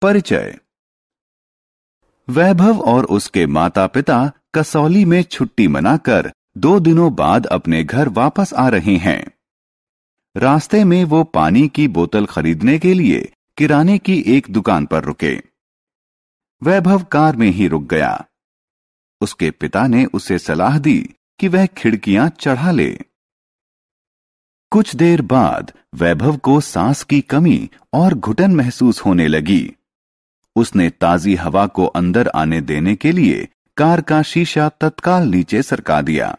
परिचय। वैभव और उसके माता पिता कसौली में छुट्टी मनाकर 2 दिनों बाद अपने घर वापस आ रहे हैं। रास्ते में वो पानी की बोतल खरीदने के लिए किराने की एक दुकान पर रुके। वैभव कार में ही रुक गया। उसके पिता ने उसे सलाह दी कि वह खिड़कियां चढ़ा ले। कुछ देर बाद वैभव को सांस की कमी और घुटन महसूस होने लगी। उसने ताजी हवा को अंदर आने देने के लिए कार का शीशा तत्काल नीचे सरका दिया।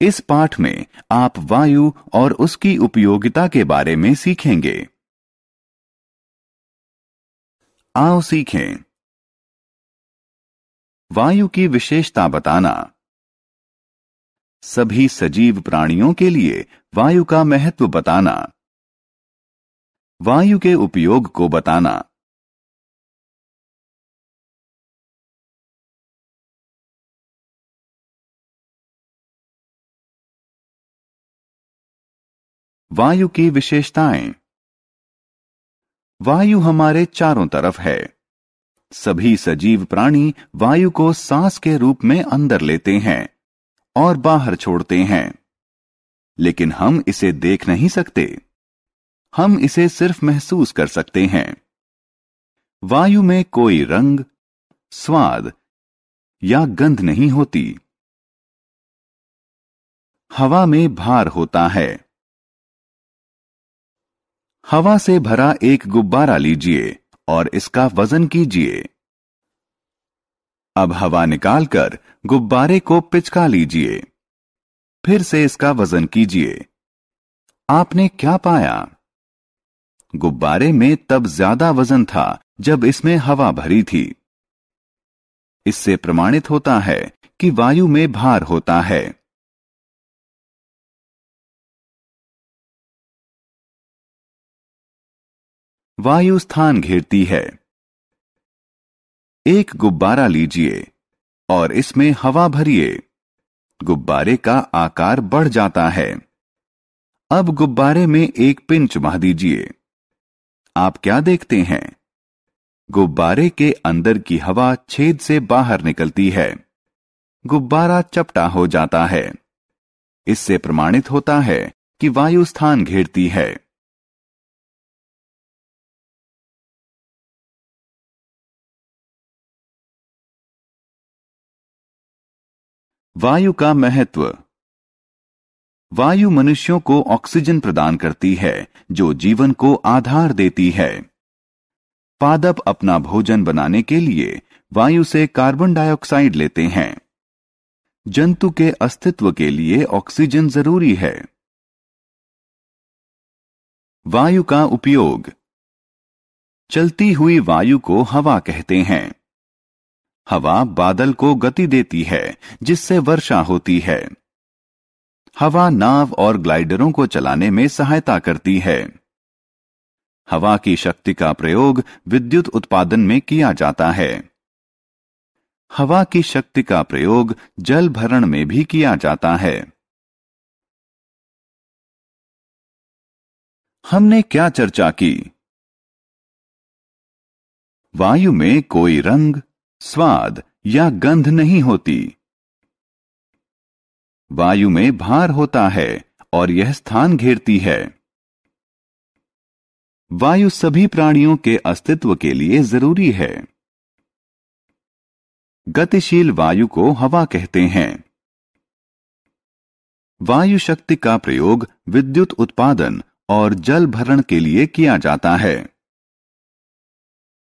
इस पाठ में आप वायु और उसकी उपयोगिता के बारे में सीखेंगे। आओ सीखें। वायु की विशेषता बताना। सभी सजीव प्राणियों के लिए वायु का महत्व बताना। वायु के उपयोग को बताना। वायु की विशेषताएं। वायु हमारे चारों तरफ है। सभी सजीव प्राणी वायु को सांस के रूप में अंदर लेते हैं और बाहर छोड़ते हैं, लेकिन हम इसे देख नहीं सकते। हम इसे सिर्फ महसूस कर सकते हैं। वायु में कोई रंग, स्वाद या गंध नहीं होती। हवा में भार होता है। हवा से भरा एक गुब्बारा लीजिए और इसका वजन कीजिए। अब हवा निकालकर गुब्बारे को पिचका लीजिए। फिर से इसका वजन कीजिए। आपने क्या पाया? गुब्बारे में तब ज्यादा वजन था जब इसमें हवा भरी थी। इससे प्रमाणित होता है कि वायु में भार होता है। वायु स्थान घेरती है। एक गुब्बारा लीजिए और इसमें हवा भरिए। गुब्बारे का आकार बढ़ जाता है। अब गुब्बारे में एक पिन चुमा दीजिए। आप क्या देखते हैं? गुब्बारे के अंदर की हवा छेद से बाहर निकलती है। गुब्बारा चपटा हो जाता है। इससे प्रमाणित होता है कि वायु स्थान घेरती है। वायु का महत्व। वायु मनुष्यों को ऑक्सीजन प्रदान करती है, जो जीवन को आधार देती है। पादप अपना भोजन बनाने के लिए वायु से कार्बन डाइऑक्साइड लेते हैं। जंतु के अस्तित्व के लिए ऑक्सीजन जरूरी है। वायु का उपयोग। चलती हुई वायु को हवा कहते हैं। हवा बादल को गति देती है, जिससे वर्षा होती है। हवा नाव और ग्लाइडरों को चलाने में सहायता करती है। हवा की शक्ति का प्रयोग विद्युत उत्पादन में किया जाता है। हवा की शक्ति का प्रयोग जल भरण में भी किया जाता है। हमने क्या चर्चा की? वायु में कोई रंग, स्वाद या गंध नहीं होती। वायु में भार होता है और यह स्थान घेरती है। वायु सभी प्राणियों के अस्तित्व के लिए जरूरी है। गतिशील वायु को हवा कहते हैं। वायु शक्ति का प्रयोग विद्युत उत्पादन और जल भरण के लिए किया जाता है।